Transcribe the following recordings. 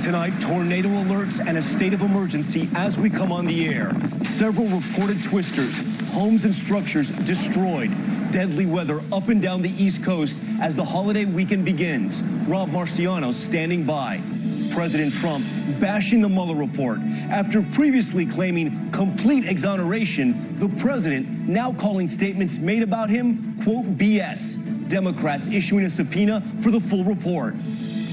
Tonight, tornado alerts and a state of emergency as we come on the air. Several reported twisters, homes and structures destroyed. Deadly weather up and down the East Coast as the holiday weekend begins. Rob Marciano standing by. President Trump bashing the Mueller report. After previously claiming complete exoneration, the president now calling statements made about him, quote, BS. Democrats issuing a subpoena for the full report.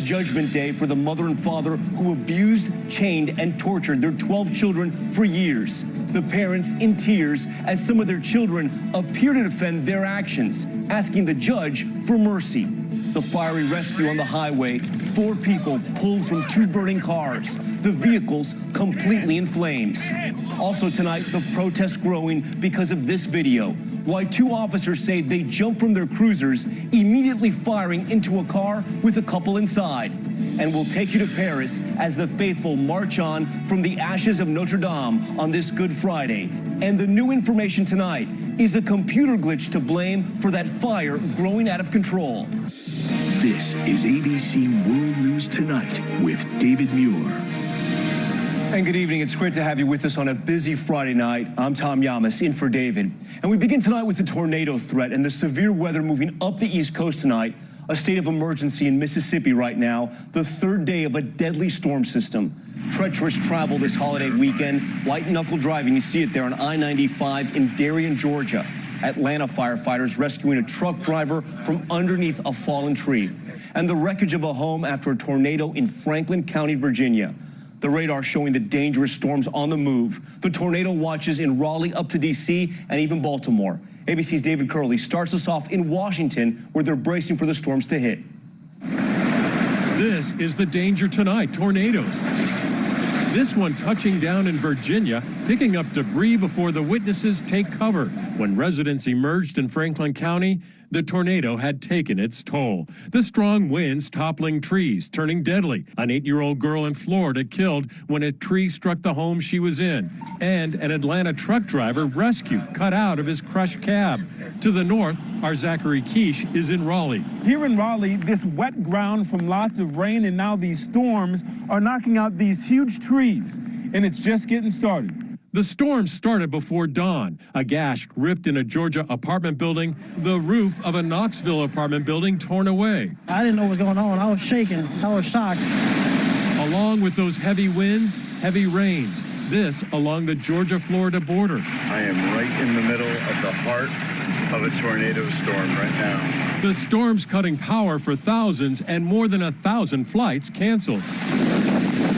Judgment Day for the mother and father who abused, chained, and tortured their 12 children for years. The parents in tears as some of their children appear to defend their actions, asking the judge for mercy. The fiery rescue on the highway, 4 people pulled from 2 burning cars, the vehicles completely in flames. Also tonight, the protests growing because of this video. Why 2 officers say they jumped from their cruisers, immediately firing into a car with a couple inside. And we'll take you to Paris as the faithful march on from the ashes of Notre Dame on this Good Friday. And the new information tonight is a computer glitch to blame for that fire growing out of control. This is ABC World News Tonight with David Muir. And good evening. It's great to have you with us on a busy Friday night. I'm Tom Yamas, in for David. And we begin tonight with the tornado threat and the severe weather moving up the East Coast tonight. A state of emergency in Mississippi right now, the 3rd day of a deadly storm system. Treacherous travel this holiday weekend, white knuckle driving, you see it there on I-95 in Darien, Georgia. Atlanta firefighters rescuing a truck driver from underneath a fallen tree. And the wreckage of a home after a tornado in Franklin County, Virginia. The radar showing the dangerous storms on the move. The tornado watches in Raleigh up to D.C. and even Baltimore. ABC's David Curley starts us off in Washington, where they're bracing for the storms to hit. This is the danger tonight, tornadoes. This one touching down in Virginia, picking up debris before the witnesses take cover. When residents emerged in Franklin County, the tornado had taken its toll. The strong winds toppling trees, turning deadly. An 8-year-old girl in Florida killed when a tree struck the home she was in. And an Atlanta truck driver rescued, cut out of his crushed cab. To the north, our Zachary Quiche is in Raleigh. Here in Raleigh, this wet ground from lots of rain and now these storms are knocking out these huge trees, and it's just getting started. The storm started before dawn. A gash ripped in a Georgia apartment building. The roof of a Knoxville apartment building torn away. I didn't know what was going on. I was shaking. I was shocked. Along with those heavy winds, heavy rains. This along the Georgia-Florida border. I am right in the middle of the heart of a tornado storm right now. The storm's cutting power for thousands and more than 1,000 flights canceled.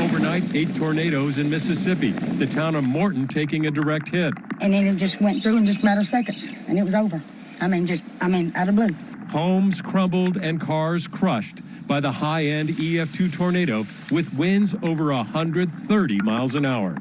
Overnight, 8 tornadoes in Mississippi, the town of Morton taking a direct hit. And then it just went through in just a matter of seconds, and it was over. I mean, out of blue. Homes crumbled and cars crushed by the high-end EF2 tornado with winds over 130 miles an hour.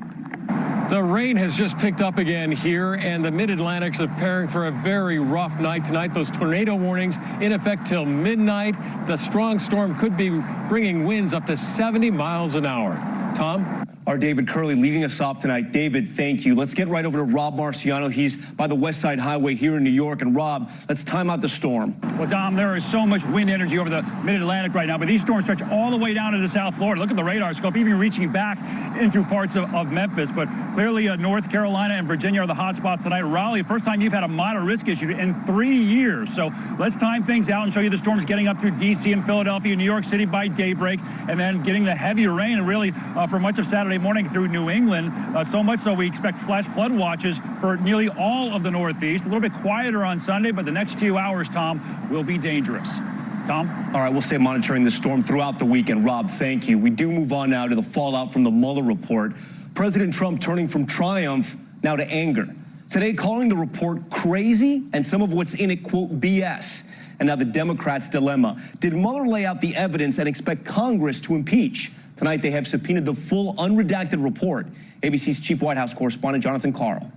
The rain has just picked up again here, and the Mid-Atlantic's preparing for a very rough night tonight. Those tornado warnings in effect till midnight. The strong storm could be bringing winds up to 70 miles an hour. Tom? Our David Curley leading us off tonight. David, thank you. Let's get right over to Rob Marciano. He's by the West Side Highway here in New York. And Rob, let's time out the storm. Well, Tom, there is so much wind energy over the Mid-Atlantic right now, but these storms stretch all the way down into South Florida. Look at the radar scope, even reaching back in through parts of Memphis. But clearly, North Carolina and Virginia are the hot spots tonight. Raleigh, first time you've had a moderate risk issue in 3 years. So let's time things out and show you the storms getting up through D.C. and Philadelphia, New York City by daybreak, and then getting the heavier rain, and really for much of Saturday morning through New England, so much so we expect flash flood watches for nearly all of the Northeast. A little bit quieter on Sunday, but the next few hours, Tom, will be dangerous. Tom? All right, we'll stay monitoring the storm throughout the weekend. Rob, thank you. We do move on now to the fallout from the Mueller report. President Trump turning from triumph now to anger. Today calling the report crazy and some of what's in it, quote, BS. And now the Democrats' dilemma. Did Mueller lay out the evidence and expect Congress to impeach? Tonight, they have subpoenaed the full unredacted report. ABC's chief White House correspondent, Jonathan Karl.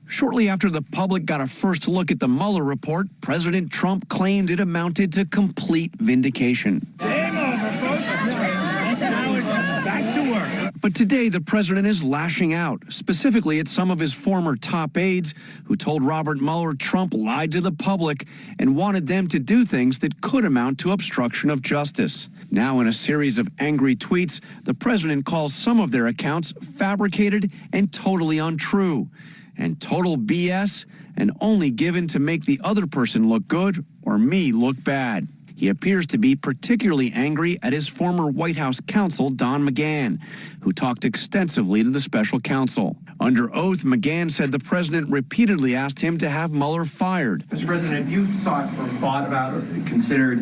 Shortly after the public got a first look at the Mueller report, President Trump claimed it amounted to complete vindication. Game over, folks. Now it's back to work. But today, the president is lashing out, specifically at some of his former top aides who told Robert Mueller Trump lied to the public and wanted them to do things that could amount to obstruction of justice. Now, in a series of angry tweets, the president calls some of their accounts fabricated and totally untrue, and total BS, and only given to make the other person look good or me look bad. He appears to be particularly angry at his former White House counsel, Don McGahn, who talked extensively to the special counsel. Under oath, McGahn said the president repeatedly asked him to have Mueller fired. Mr. President, have you thought or thought about or considered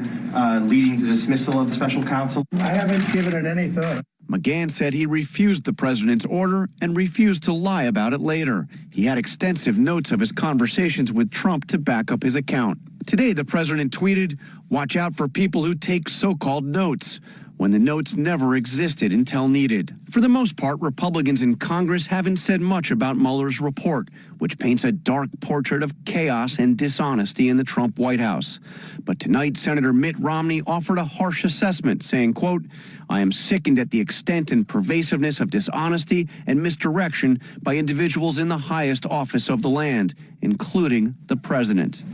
leading to dismissal of the special counsel? I haven't given it any thought. McGahn said he refused the president's order and refused to lie about it later. He had extensive notes of his conversations with Trump to back up his account. Today, the president tweeted, "Watch out for people who take so-called notes," when the notes never existed until needed. For the most part, Republicans in Congress haven't said much about Mueller's report, which paints a dark portrait of chaos and dishonesty in the Trump White House. But tonight, Senator Mitt Romney offered a harsh assessment, saying, quote, "I am sickened at the extent and pervasiveness of dishonesty and misdirection by individuals in the highest office of the land, including the president."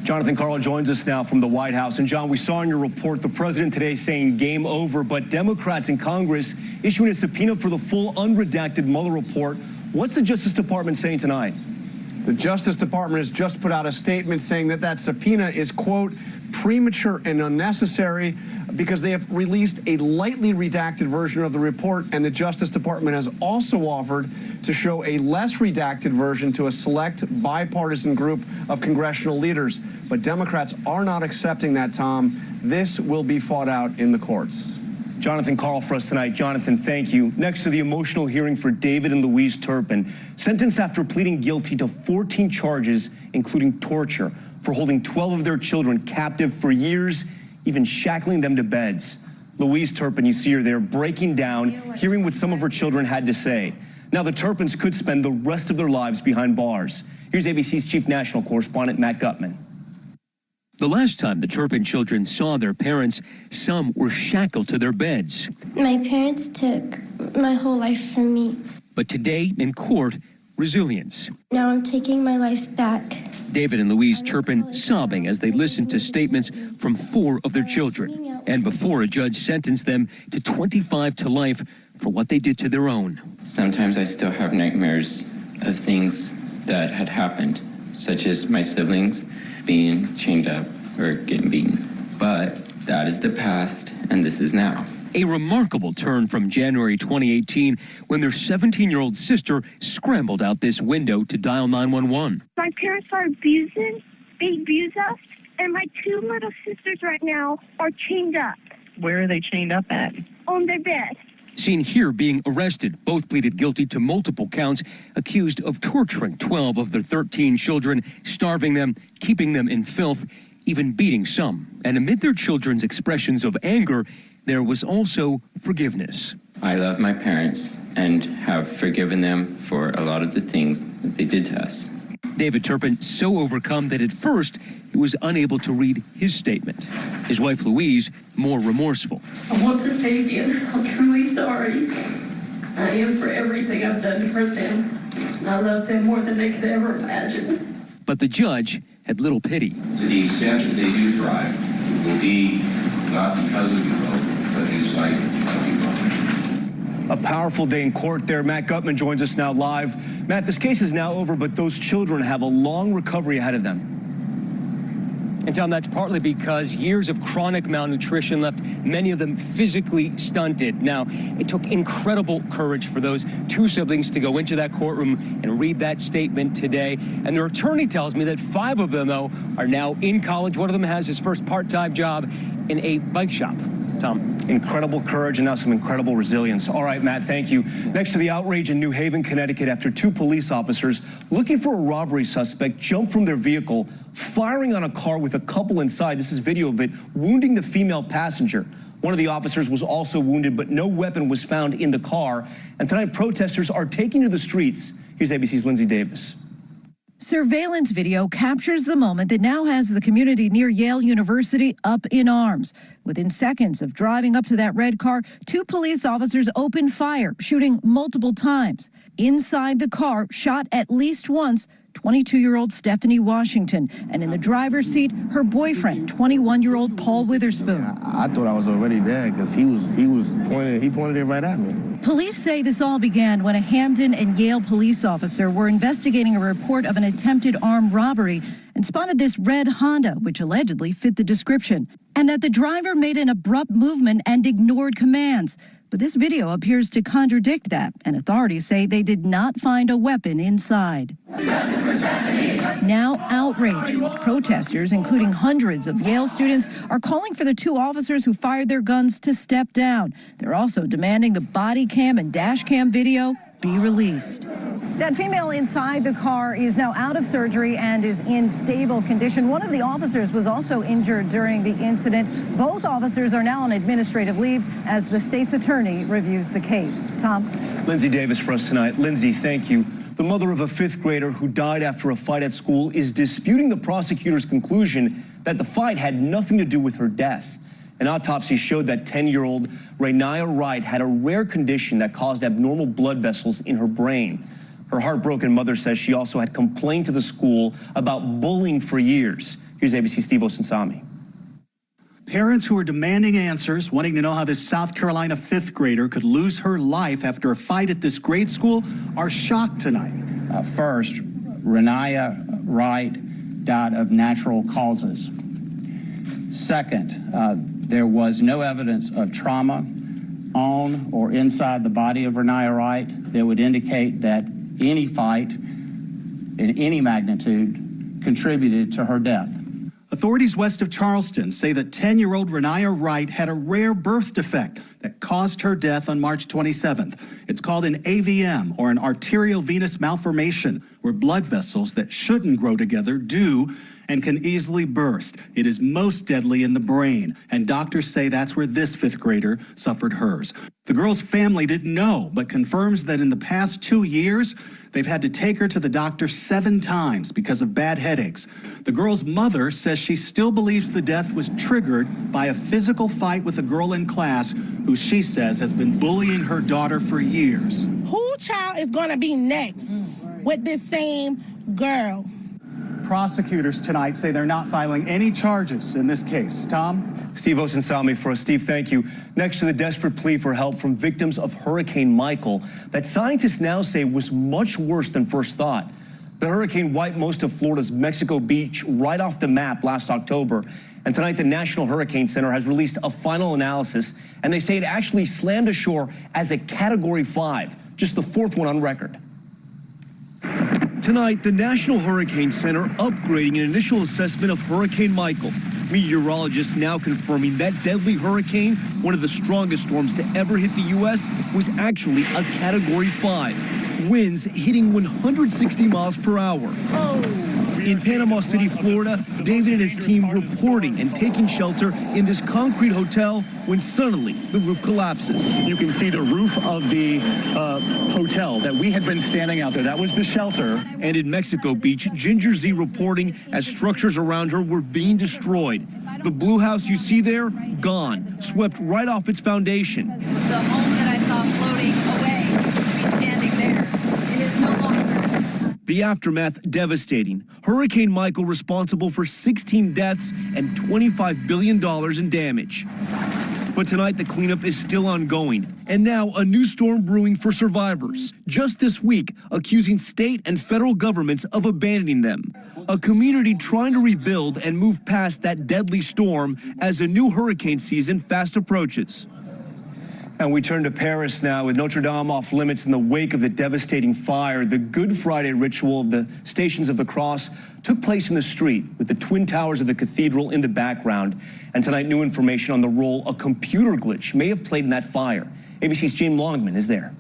Jonathan Karl joins us now from the White House. And John, we saw in your report the president today saying game over, but Democrats in Congress issuing a subpoena for the full unredacted Mueller report. What's the Justice Department saying tonight? The Justice Department has just put out a statement saying that that subpoena is, quote, premature and unnecessary because they have released a lightly redacted version of the report, and the Justice Department has also offered to show a less redacted version to a select bipartisan group of congressional leaders. But Democrats are not accepting that, Tom. This will be fought out in the courts. Jonathan Karl for us tonight. Jonathan, thank you. Next to the emotional hearing for David and Louise Turpin, sentenced after pleading guilty to 14 charges, including torture, for holding 12 of their children captive for years, even shackling them to beds. Louise Turpin, you see her there, breaking down, hearing what some of her children had to say. Now the Turpins could spend the rest of their lives behind bars. Here's ABC's chief national correspondent, Matt Gutman. The last time the Turpin children saw their parents, some were shackled to their beds. My parents took my whole life from me. But today, in court, resilience. Now I'm taking my life back. David and Louise Turpin sobbing as they listened to statements from 4 of their children. And before a judge sentenced them to 25 to life for what they did to their own. Sometimes I still have nightmares of things that had happened, such as my siblings being chained up or getting beaten. But that is the past, and this is now. A remarkable turn from January 2018 when their 17-year-old sister scrambled out this window to dial 911. My parents are abusing. They abuse us, and my 2 little sisters right now are chained up. Where are they chained up at? On their bed. Seen here being arrested, both pleaded guilty to multiple counts, accused of torturing 12 of their 13 children, starving them, keeping them in filth, even beating some. And amid their children's expressions of anger, there was also forgiveness. I love my parents and have forgiven them for a lot of the things that they did to us. David Turpin so overcome that at first he was unable to read his statement. His wife Louise more remorseful. I want to say again, I'm truly sorry. I am for everything I've done for them. I love them more than they could ever imagine. But the judge had little pity. To the extent that they do thrive, it will be not because of you both, but in spite of you both. A powerful day in court there. Matt Gutman joins us now live. Matt, this case is now over, but those children have a long recovery ahead of them. And Tom, that's partly because years of chronic malnutrition left many of them physically stunted. Now, it took incredible courage for those 2 siblings to go into that courtroom and read that statement today. And their attorney tells me that 5 of them, though, are now in college. One of them has his first part-time job in a bike shop. Tom. Incredible courage and now some incredible resilience. All right, Matt, thank you. Next to the outrage in New Haven, Connecticut, after 2 police officers looking for a robbery suspect jumped from their vehicle, firing on a car with a couple inside. This is video of it, wounding the female passenger. One of the officers was also wounded, but no weapon was found in the car. And tonight, protesters are taking to the streets. Here's ABC's Lindsay Davis. Surveillance video captures the moment that now has the community near Yale University up in arms. Within seconds of driving up to that red car, 2 police officers opened fire, shooting multiple times. Inside the car, shot at least once, 22-year-old Stephanie Washington, and in the driver's seat, her boyfriend, 21-year-old Paul Witherspoon. I thought I was already dead because he pointed it right at me. Police say this all began when a Hamden and Yale police officer were investigating a report of an attempted armed robbery and spotted this red Honda, which allegedly fit the description, and that the driver made an abrupt movement and ignored commands. But this video appears to contradict that, and authorities say they did not find a weapon inside. Now outrage. Protesters, including hundreds of Yale students, are calling for the two officers who fired their guns to step down. They're also demanding the body cam and dash cam video be released. That female inside the car is now out of surgery and is in stable condition. One of the officers was also injured during the incident. Both officers are now on administrative leave as the state's attorney reviews the case. Tom? Lindsay Davis for us tonight. Lindsay, thank you. The mother of a fifth grader who died after a fight at school is disputing the prosecutor's conclusion that the fight had nothing to do with her death. An autopsy showed that 10-year-old Rainiah Wright had a rare condition that caused abnormal blood vessels in her brain. Her heartbroken mother says she also had complained to the school about bullying for years. Here's ABC's Steve Osunsami. Parents who are demanding answers, wanting to know how this South Carolina fifth grader could lose her life after a fight at this grade school, are shocked tonight. First, Rainiah Wright died of natural causes. Second, there was no evidence of trauma on or inside the body of Rainiah Wright that would indicate that any fight in any magnitude contributed to her death. Authorities west of Charleston say that 10-year-old Rainiah Wright had a rare birth defect that caused her death on March 27th. It's called an AVM, or an arterial venous malformation, where blood vessels that shouldn't grow together do and can easily burst. It is most deadly in the brain, and doctors say that's where this fifth grader suffered hers. The girl's family didn't know, but confirms that in the past 2 years, they've had to take her to the doctor 7 times because of bad headaches. The girl's mother says she still believes the death was triggered by a physical fight with a girl in class who she says has been bullying her daughter for years. Who child is going to be next with this same girl? Prosecutors tonight say they're not filing any charges in this case. Tom? Steve Osunsami for us. Steve, thank you. Next to the desperate plea for help from victims of Hurricane Michael that scientists now say was much worse than first thought. The hurricane wiped most of Florida's Mexico Beach right off the map last October. And tonight, the National Hurricane Center has released a final analysis, and they say it actually slammed ashore as a Category 5, just the 4th one on record. Tonight, the National Hurricane Center upgrading an initial assessment of Hurricane Michael. Meteorologists now confirming that deadly hurricane, one of the strongest storms to ever hit the U.S., was actually a Category 5. Winds hitting 160 miles per hour. In Panama City, Florida, David and his team reporting and taking shelter in this concrete hotel when suddenly the roof collapses. You can see the roof of the hotel that we had been standing out there. That was the shelter. And in Mexico Beach, Ginger Z reporting as structures around her were being destroyed. The blue house you see there, gone, swept right off its foundation. The home that I saw floating away used to be standing there. It is no longer. The aftermath devastating. Hurricane Michael responsible for 16 deaths and $25 billion in damage. But tonight, the cleanup is still ongoing. And now, a new storm brewing for survivors. Just this week, accusing state and federal governments of abandoning them. A community trying to rebuild and move past that deadly storm as a new hurricane season fast approaches. And we turn to Paris now with Notre Dame off limits in the wake of the devastating fire. The Good Friday ritual of the Stations of the Cross took place in the street with the twin towers of the cathedral in the background. And tonight, new information on the role a computer glitch may have played in that fire. ABC's Jane Longman is there.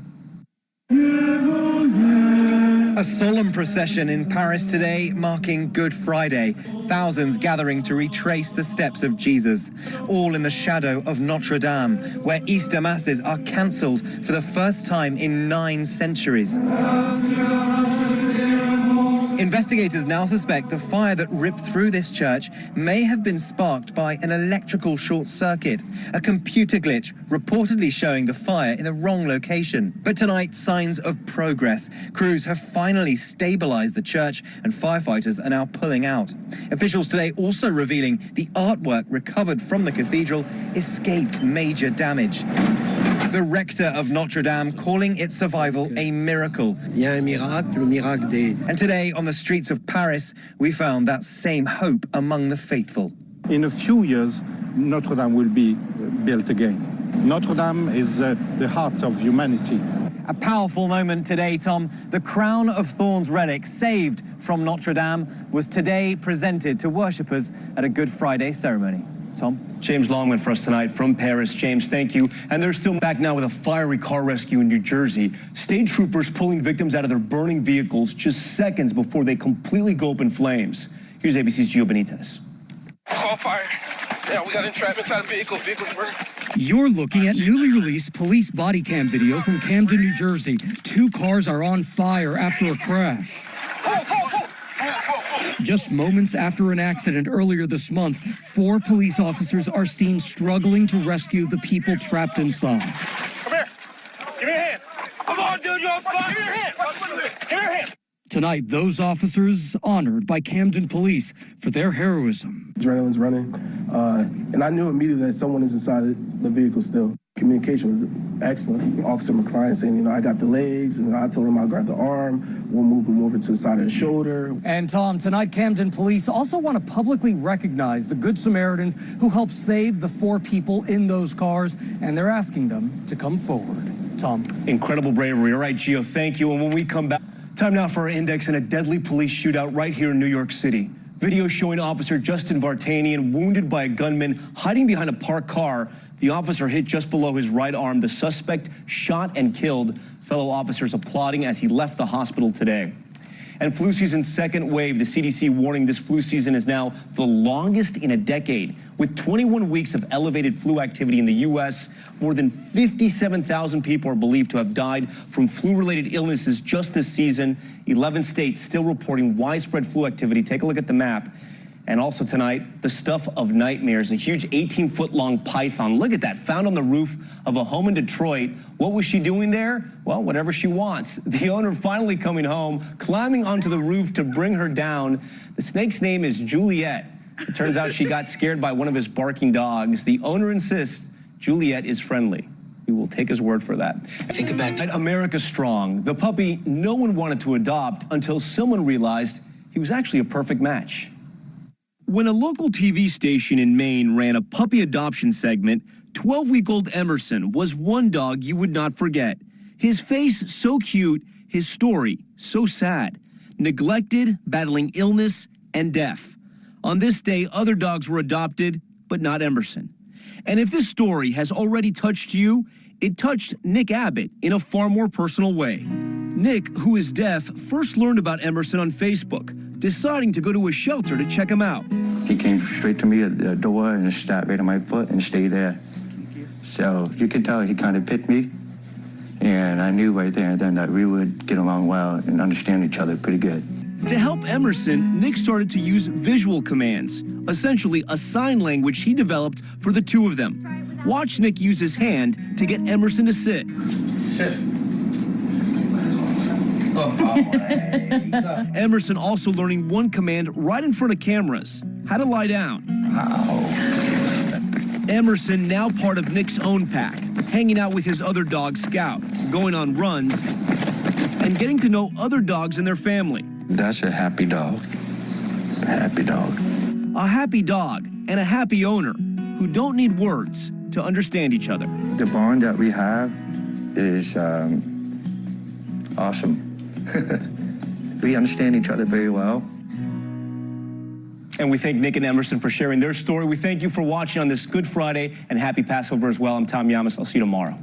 A solemn procession in Paris today marking Good Friday. Thousands gathering to retrace the steps of Jesus, all in the shadow of Notre Dame, where Easter masses are cancelled for the first time in 9 centuries. Investigators now suspect the fire that ripped through this church may have been sparked by an electrical short circuit, a computer glitch reportedly showing the fire in the wrong location. But tonight, signs of progress. Crews have finally stabilized the church and firefighters are now pulling out. Officials today also revealing the artwork recovered from the cathedral escaped major damage. The rector of Notre Dame calling its survival a miracle. And today, on the streets of Paris, we found that same hope among the faithful. In a few years, Notre Dame will be built again. Notre Dame is the heart of humanity. A powerful moment today, Tom. The crown of thorns relic saved from Notre Dame was today presented to worshippers at a Good Friday ceremony. Tom? James Longman for us tonight from Paris. James, thank you. And they're still back now with a fiery car rescue in New Jersey. State troopers pulling victims out of their burning vehicles just seconds before they completely go up in flames. Here's ABC's Gio Benitez. Call fire. Yeah, we got entrapment inside the vehicle. Vehicles burning. You're looking at newly released police body cam video from Camden, New Jersey. 2 cars are on fire after a crash. Just moments after an accident earlier this month, 4 police officers are seen struggling to rescue the people trapped inside. Come here. Give me a hand. Come on, dude. You're on fire. Give me your hand. Give me your hand. Tonight, those officers honored by Camden Police for their heroism. Adrenaline's running, and I knew immediately that someone is inside the vehicle still. Communication was excellent. Officer McCline saying, I got the legs, and I told him I'll grab the arm. We'll move him over to the side of the shoulder. And Tom, tonight Camden Police also want to publicly recognize the Good Samaritans who helped save the 4 people in those cars, and they're asking them to come forward. Tom. Incredible bravery. All right, Gio, thank you. And when we come back, time now for our index in a deadly police shootout right here in New York City. Video showing Officer Justin Vartanian wounded by a gunman hiding behind a parked car. The officer hit just below his right arm. The suspect shot and killed. Fellow officers applauding as he left the hospital today. And flu season's second wave. The CDC warning this flu season is now the longest in a decade. With 21 weeks of elevated flu activity in the U.S., more than 57,000 people are believed to have died from flu-related illnesses just this season. 11 states still reporting widespread flu activity. Take a look at the map. And also tonight, the stuff of nightmares, a huge 18-foot-long python. Look at that, found on the roof of a home in Detroit. What was she doing there? Well, whatever she wants. The owner finally coming home, climbing onto the roof to bring her down. The snake's name is Juliet. It turns out she got scared by one of his barking dogs. The owner insists Juliet is friendly. We will take his word for that. Think about that. America Strong, the puppy no one wanted to adopt until someone realized he was actually a perfect match. When a local TV station in Maine ran a puppy adoption segment, 12-week-old Emerson was one dog you would not forget. His face so cute, his story so sad. Neglected, battling illness, and death. On this day, other dogs were adopted, but not Emerson. And if this story has already touched you, it touched Nick Abbott in a far more personal way. Nick, who is deaf, first learned about Emerson on Facebook, deciding to go to a shelter to check him out. He came straight to me at the door and stopped right at my foot and stayed there. So you can tell he kind of picked me, and I knew right there and then that we would get along well and understand each other pretty good. To help Emerson, Nick started to use visual commands, essentially a sign language he developed for the two of them. Watch Nick use his hand to get Emerson to sit. Sit. Emerson also learning one command right in front of cameras, how to lie down. Emerson now part of Nick's own pack, hanging out with his other dog, Scout, going on runs, and getting to know other dogs in their family. That's a happy dog. A happy dog. A happy dog and a happy owner who don't need words to understand each other. The bond that we have is awesome. We understand each other very well. And we thank Nick and Emerson for sharing their story. We thank you for watching on this Good Friday, and happy Passover as well. I'm Tom Yamas. I'll see you tomorrow.